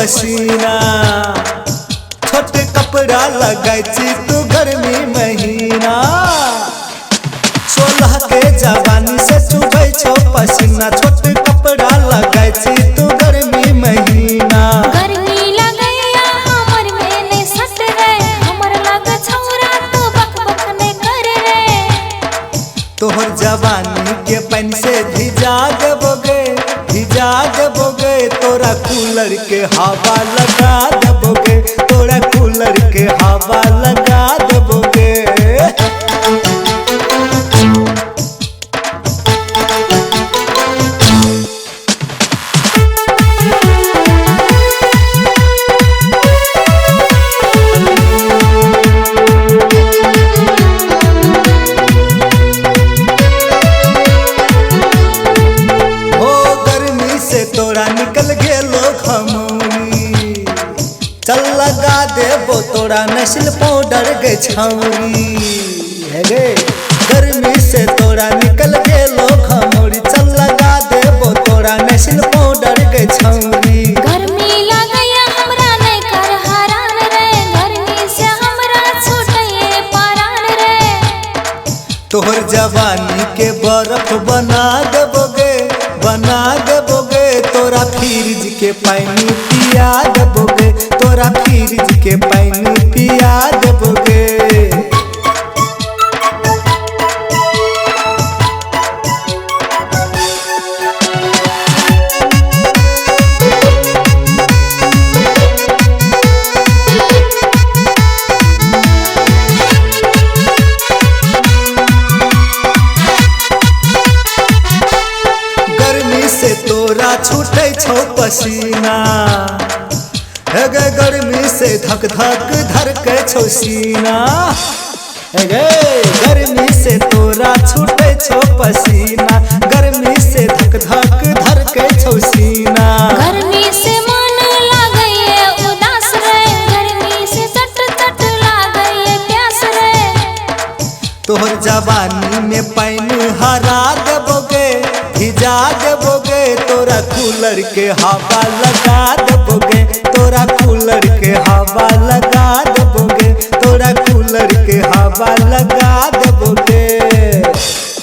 पसीना। छोट कपड़ा लगाई छी तू गर्मी महीना। 16 के जवानी से चुभै छो पसीना। छोट कपड़ा लगाई छी तू गर्मी महीना। गर्मी लगैया हमर में ने सट रे, हमर लग छौरा तो बक बक ने कर रे। तोहर जवानी के पानी से भिजा देबोगे, भिजा देबोगे। तोरा कूलर के हवा लगा देबोगे, तोरा कूलर के हवा लगा देबोगे। तोरा निकल गेलो खमौरी, चल लगा देबो तोरा नस्ल पाउडर गे छौरी। हे गे गर्मी से तोरा निकल गेलो खमौरी, चल लगा देबो तोरा नस्ल पाउडर गे छौरी। गर्मी लगैया हमरा नहीं कर हरान रे, गर्मी से हमरा छूटे परान रे। तोहर जवानी के बर्फ बना देबोगे, बना देबोगे। तोरा फ्रिज के पानी पिया देबोगे, तोरा फ्रिज के पानी पिया देबोगे। से तोरा छूटे छो पसीना। हे गे गर्मी से धक धक धड़के छो सीना। हे गे गर्मी से तोरा छूटे छो पसीना, गर्मी से धक धक धड़के छो सीना। गर्मी से मन लागैए उदास रे, गर्मी से चट चट लागैए प्यास रे। तोहर जवानी में पानी हरा देबोगे, भिजा देबोगे। तोरा कूलर के हवा लगा देबोगे, तोरा कूलर के हवा लगा देबोगे, तोरा कूलर के हवा लगा देबोगे।